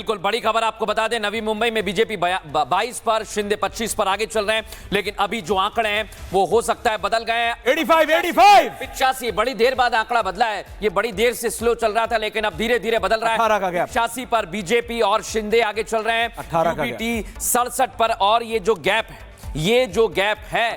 बिल्कुल बड़ी खबर आपको बता दें, नवी मुंबई में बीजेपी 22 पर, शिंदे 25 पर आगे चल रहे हैं। लेकिन अभी जो आंकड़े हैं वो हो सकता है बदल गए हैं। 85 बड़ी देर बाद आंकड़ा बदला है। ये बड़ी देर से स्लो चल रहा था लेकिन अब धीरे धीरे बदल रहा है। 85 पर बीजेपी और शिंदे आगे चल रहे हैं। यूपीटी 67 पर, और ये जो गैप है,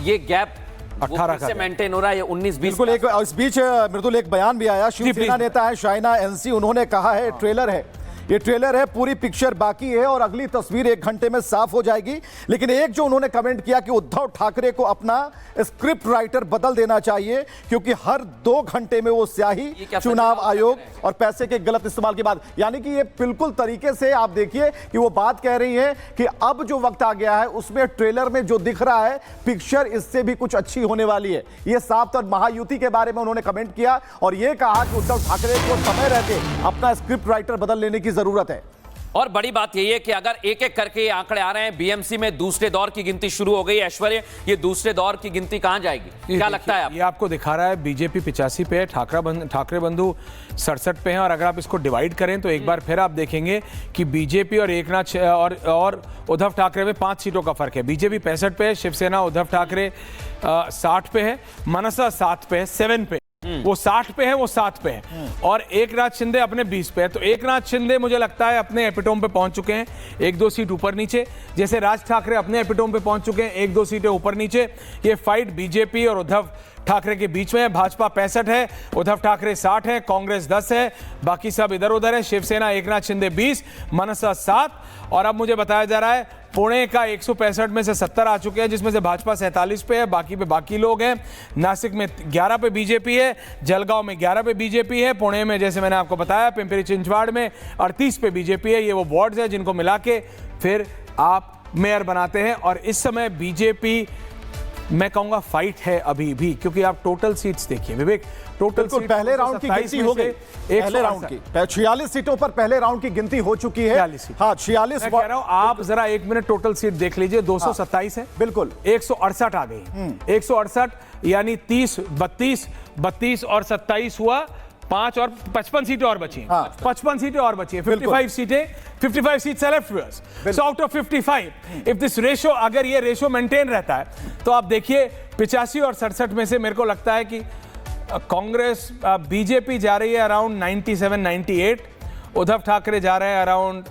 ये गैप 18 से मेंटेन हो रहा है। 19-20 बिल्कुल। इस बीच मृदुल एक बयान भी आया, शिवसेना नेता है शाइना एनसी, उन्होंने कहा है ट्रेलर है, ये ट्रेलर है, पूरी पिक्चर बाकी है और अगली तस्वीर 1 घंटे में साफ हो जाएगी। लेकिन एक जो उन्होंने कमेंट किया कि उद्धव ठाकरे को अपना स्क्रिप्ट राइटर बदल देना चाहिए, क्योंकि हर 2 घंटे में वो स्याही चुनाव आयोग और पैसे के गलत इस्तेमाल की बात, यानी कि ये बिल्कुल तरीके से आप देखिए कि वो बात कह रही है कि अब जो वक्त आ गया है उसमें ट्रेलर में जो दिख रहा है पिक्चर इससे भी कुछ अच्छी होने वाली है। ये साफ तौर महायुति के बारे में उन्होंने कमेंट किया और ये कहा कि उद्धव ठाकरे को समय रहते अपना स्क्रिप्ट राइटर बदल लेने की जरूरत है। और बड़ी बात यही है कि अगर एक एक करके ये आंकड़े आ रहे हैं, बीएमसी में दूसरे दौर की गिनती शुरू हो गई। ऐश्वर्य, ये दूसरे दौर की गिनती कहां जाएगी, क्या लगता है? ये आपको दिखा रहा है बीजेपी 85 पे है, ठाकरे बंधु 67 पे हैं। और अगर आप इसको डिवाइड करें तो एक बार फिर आप देखेंगे कि बीजेपी और एकनाथ और उद्धव ठाकरे में 5 सीटों का फर्क है। बीजेपी 65 पे है, शिवसेना उद्धव ठाकरे 60 पे है, मनसा 7 पे है, 7 पे वो 60 पे है, वो 7 पे है, और एकनाथ शिंदे अपने 20 पे है। तो एकनाथ शिंदे मुझे लगता है अपने एपिटोम पे पहुंच चुके हैं, 1-2 सीट ऊपर नीचे, जैसे राज ठाकरे अपने एपिटोम पे पहुंच चुके हैं, 1-2 सीटें ऊपर नीचे। ये फाइट बीजेपी और उद्धव ठाकरे के बीच में है। भाजपा 65 है, उद्धव ठाकरे 60 है, कांग्रेस 10 है, बाकी सब इधर उधर है। शिवसेना एकनाथ शिंदे 20, मनसा 7, और अब मुझे बताया जा रहा है पुणे का 165 में से 70 आ चुके हैं, जिसमें से भाजपा 47 पे है, बाकी पे बाकी लोग हैं। नासिक में 11 पे बीजेपी है, जलगांव में 11 पे बीजेपी है, पुणे में जैसे मैंने आपको बताया पिंपरी चिंचवाड़ में 38 पे बीजेपी है। ये वो वार्ड्स है जिनको मिला के फिर आप मेयर बनाते हैं। और इस समय बीजेपी, मैं कहूंगा फाइट है अभी भी, क्योंकि आप टोटल सीट्स देखिए विवेक, टोटल सीट पहले राउंड की गिनती हो गई, पहले राउंड की 46 सीटों पर पहले राउंड की गिनती हो चुकी है। 46 कह रहा हूं, आप जरा 1 मिनट टोटल सीट देख लीजिए, 227 है, बिल्कुल 168 आ गई, 168 यानी 30, 32 और 27 हुआ 5 और 55 सीटें और बची, 55 सीटें और बची है, 55 seats left viewers. So out of 55, if this ratio, अगर ये रेशो मेंटेन रहता है तो आप देखिए 85 और 67 में से मेरे को लगता है कि कांग्रेस, बीजेपी जा रही है अराउंड 97, 98, उद्धव ठाकरे जा रहे हैं अराउंड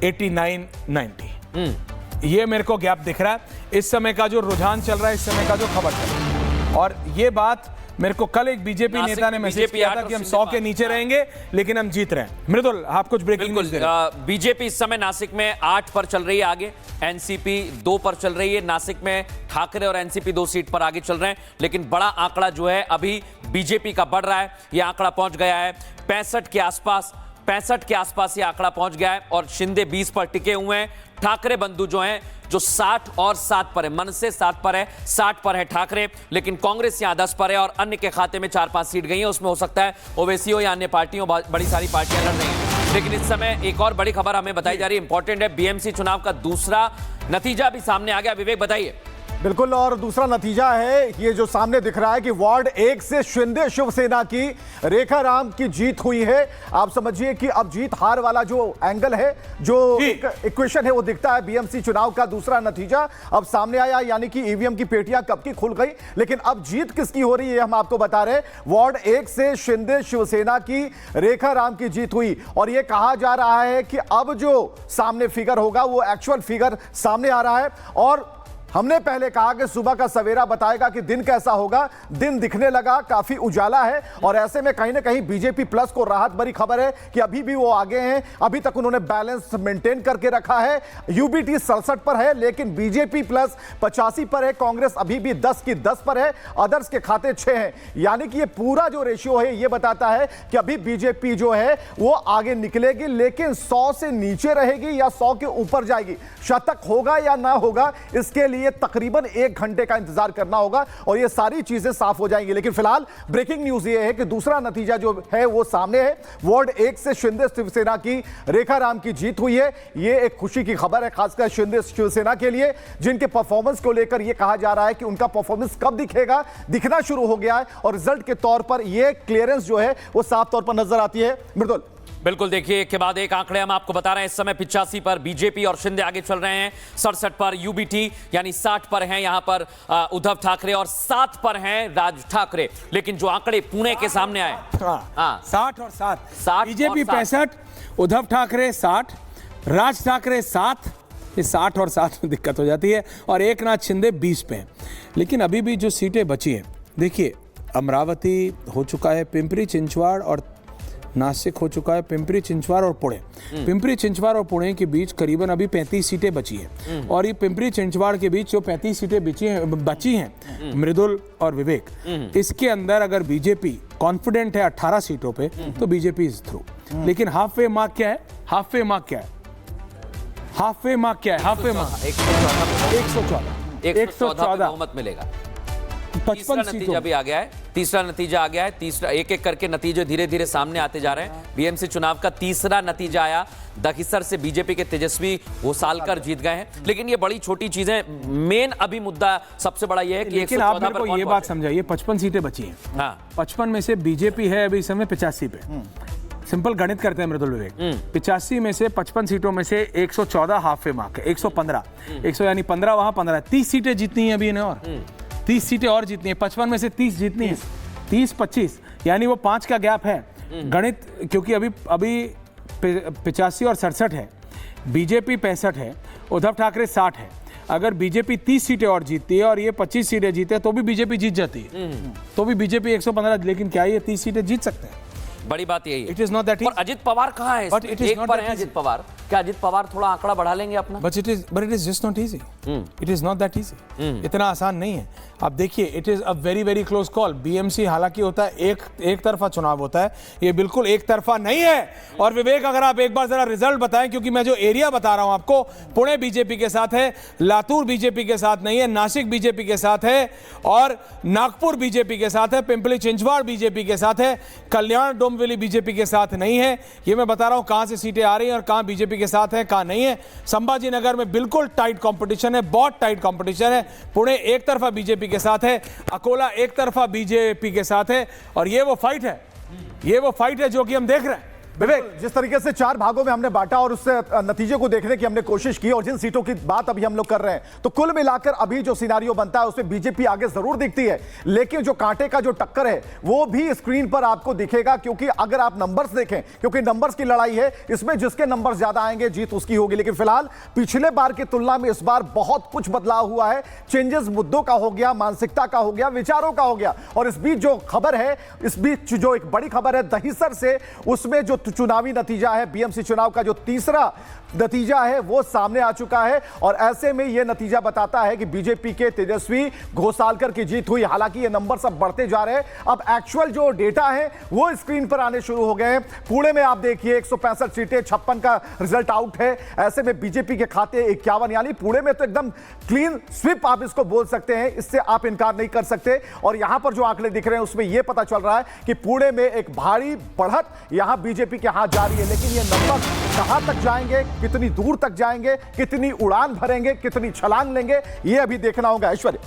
89, 90। ये मेरे को गैप दिख रहा है इस समय का जो रुझान चल रहा है, इस समय का जो खबर चल रहा है। और ये बात मेरे को कल एक बीजेपी नेता ने मैसेज किया था कि हम 100 के नीचे रहेंगे लेकिन हम जीत रहे हैं। मृदुल, आप कुछ ब्रेकिंग न्यूज़ दे रहे हैं। बीजेपी इस समय नासिक में 8 पर चल रही है आगे, एनसीपी 2 पर चल रही है। नासिक में ठाकरे और एनसीपी 2 सीट पर आगे चल रहे हैं, लेकिन बड़ा आंकड़ा जो है अभी बीजेपी का बढ़ रहा है। यह आंकड़ा पहुंच गया है 65 के आसपास ये आंकड़ा पहुंच गया है, और शिंदे 20 पर टिके हुए हैं। ठाकरे बंधु जो हैं जो 60 और 7 पर है, मन से 7 पर है, 60 पर है ठाकरे, लेकिन कांग्रेस यहां 10 पर है और अन्य के खाते में 4-5 सीट गई हैं। उसमें हो सकता है ओवैसी हो या अन्य पार्टियों, बड़ी सारी पार्टियां लड़ रही हैं। लेकिन इस समय एक और बड़ी खबर हमें बताई जा रही है, इंपॉर्टेंट है, बीएमसी चुनाव का दूसरा नतीजा भी सामने आ गया। विवेक बताइए। बिल्कुल, और दूसरा नतीजा है ये जो सामने दिख रहा है कि वार्ड 1 से शिंदे शिवसेना की रेखा राम की जीत हुई है। आप समझिए कि अब जीत हार वाला जो एंगल है, जो इक्वेशन है, वो दिखता है। बीएमसी चुनाव का दूसरा नतीजा अब सामने आया, यानी कि ईवीएम की पेटियां कब की खुल गई, लेकिन अब जीत किसकी हो रही है हम आपको बता रहे हैं। वार्ड 1 से शिंदे शिवसेना की रेखा राम की जीत हुई, और यह कहा जा रहा है कि अब जो सामने फिगर होगा वो एक्चुअल फिगर सामने आ रहा है। और हमने पहले कहा कि सुबह का सवेरा बताएगा कि दिन कैसा होगा। दिन दिखने लगा, काफी उजाला है, और ऐसे में कहीं ना कहीं बीजेपी प्लस को राहत भरी खबर है कि अभी भी वो आगे हैं। अभी तक उन्होंने बैलेंस मेंटेन करके रखा है। यूबीटी 67 पर है, लेकिन बीजेपी प्लस 85 पर है। कांग्रेस अभी भी 10 की 10 पर है, अदर्स के खाते 6 हैं। यानी कि ये पूरा जो रेशियो है ये बताता है कि अभी बीजेपी जो है वो आगे निकलेगी, लेकिन 100 से नीचे रहेगी या 100 के ऊपर जाएगी। शतक होगा या ना होगा, इसके लिए तकरीबन 1 घंटे का इंतजार करना होगा और ये सारी चीजें साफ हो जाएंगी। लेकिन फिलहाल ब्रेकिंग न्यूज ये है कि दूसरा नतीजा जो है वो सामने है। वार्ड 1 से शिंदे शिवसेना की रेखा राम की जीत हुई है। ये एक खुशी की खबर है, खासकर शिंदे शिवसेना के लिए, जिनके परफॉर्मेंस को लेकर यह कहा जा रहा है कि उनका परफॉर्मेंस कब दिखेगा, दिखना शुरू हो गया है, और रिजल्ट के तौर पर यह क्लियरेंस जो है वो साफ तौर पर नजर आती है। मृदुल। बिल्कुल, देखिए एक के बाद एक आंकड़े हम आपको बता रहे हैं। इस समय 85 पर बीजेपी और शिंदे आगे चल रहे हैं, 67 पर यूबीटी यानी 60 पर हैं यहां पर उद्धव ठाकरे और 7 पर हैं राज ठाकरे। लेकिन जो आंकड़े पुणे के सामने आए, हाँ 60 और 7, 60 बीजेपी और 65, उद्धव ठाकरे 60, राज ठाकरे 7, ये 60 और 7 में दिक्कत हो जाती है, और एक नाथ शिंदे 20 पे हैं। लेकिन अभी भी जो सीटें बची हैं, देखिए अमरावती हो चुका है, पिंपरी चिंचवाड़ और नासिक हो चुका है, पिंपरी चिंचवाड़ और पुणे। पिंपरी चिंचवाड़ और पुणे के बीच करीबन अभी 35 सीटें बची हैं, और ये पिंपरी चिंचवाड़ के बीच जो 35 सीटें बची हैं मृदुल और विवेक, इसके अंदर अगर बीजेपी कॉन्फिडेंट है 18 सीटों पे तो बीजेपी इज थ्रू। लेकिन हाफ वे मार्क क्या है? हाफ वे मार्क क्या है? हाफ वे मार्क क्या है? हाफ वे मार्क 114 बहुमत मिलेगा। 55 नतीजा सीटों भी आ गया है, तीसरा नतीजा आ गया है। तीसरा एक एक करके नतीजे धीरे धीरे सामने आते जा रहे हैं। बीएमसी चुनाव का तीसरा नतीजा आया, दहिसर से बीजेपी के तेजस्वी घोसालकर जीत गए हैं। लेकिन ये बड़ी छोटी चीजें, मेन अभी मुद्दा सबसे बड़ा ये है कि लेकिन आप मेरे को ये बात समझाइए, 55 सीटें बची हैं, हाँ 55 में से बीजेपी है अभी इस समय 85 पे। सिंपल गणित करते हैं मृदुल विवेक, 85 में से 55 सीटों में से 114 हाफ वे मार्क है, 115, 100 यानी 15 वहां 15, 30 सीटें जीतनी है अभी इन्हें, और 30 सीटें और जीतनी है। 55 में से 30 जीतनी है, 30-25 यानी वो 5 का गैप है गणित, क्योंकि अभी 85 और 67 है, बीजेपी 65 है, उद्धव ठाकरे 60 है। अगर बीजेपी 30 सीटें और जीतती है और ये 25 सीटें जीते तो भी बीजेपी जीत जाती है, तो भी बीजेपी 115। लेकिन क्या ये 30 सीटें जीत सकते हैं? बड़ी बात यही है। इट इज नॉट दैट और अजित पवार कहाँ है? But it is एक not पर that है easy. अजित पवार। क्या अजित पवार थोड़ा आंकड़ा बढ़ा लेंगे अपना? But it is just not easy. It is not that easy. इतना आसान नहीं है। अब देखिए, it is a very very close call. BMC हालांकि होता है एक तरफा चुनाव होता है, ये बिल्कुल एक तरफा नहीं है। और विवेक, अगर आप एक बार जरा रिजल्ट बताएं, क्योंकि मैं जो एरिया बता रहा हूं आपको, पुणे बीजेपी के साथ है, लातूर बीजेपी के साथ नहीं है, नासिक बीजेपी के साथ है, और नागपुर बीजेपी के साथ है, पिंपली चिंचवाड़ बीजेपी के साथ है, कल्याण डोंबिवली बीजेपी के साथ नहीं है। ये मैं बता रहा हूं कहां से सीटें आ रही हैं और कहां बीजेपी के साथ है, कहां नहीं है। संभाजी नगर में बिल्कुल टाइट कंपटीशन है, बहुत टाइट कंपटीशन है। पुणे एक तरफा बीजेपी के साथ है, अकोला एक तरफा बीजेपी के साथ है, और ये वो फाइट है, ये वो फाइट है जो कि हम देख रहे हैं। विवेक, जिस तरीके से 4 भागों में हमने बांटा और उससे नतीजे को देखने की हमने कोशिश की, और जिन सीटों की बात अभी हम लोग कर रहे हैं, तो कुल मिलाकर अभी जो सिनारियो बनता है उसमें बीजेपी आगे जरूर दिखती है। लेकिन जो कांटे का जो टक्कर है वो भी स्क्रीन पर आपको दिखेगा, क्योंकि अगर आप नंबर्स देखें, क्योंकि नंबर्स की लड़ाई है, इसमें जिसके नंबर ज्यादा आएंगे जीत उसकी होगी। लेकिन फिलहाल पिछले बार की तुलना में इस बार बहुत कुछ बदलाव हुआ है। चेंजेस मुद्दों का हो गया, मानसिकता का हो गया, विचारों का हो गया। और इस बीच जो खबर है, इस बीच जो एक बड़ी खबर है दहिसर से, उसमें जो चुनावी नतीजा है, बीएमसी चुनाव का जो तीसरा नतीजा है वो सामने आ चुका है। और ऐसे में यह नतीजा बताता है कि बीजेपी के तेजस्वी घोसालकर की जीत हुई। हालांकि ये नंबर सब बढ़ते जा रहे हैं, अब एक्चुअल जो डेटा है वो स्क्रीन पर आने शुरू हो गए हैं। पुणे में आप देखिए 165 सीटें, 56 का रिजल्ट आउट है। ऐसे में बीजेपी के खाते 51, यानी पुणे में तो एकदम क्लीन स्वीप आप इसको बोल सकते हैं, इससे आप इनकार नहीं कर सकते। और यहां पर जो आंकड़े दिख रहे हैं उसमें यह पता चल रहा है कि पुणे में एक भारी बढ़त यहां बीजेपी के हाथ जा रही है। लेकिन ये नंबर कहां तक जाएंगे, कितनी दूर तक जाएंगे, कितनी उड़ान भरेंगे, कितनी छलांग लेंगे, ये अभी देखना होगा। ऐश्वर्या।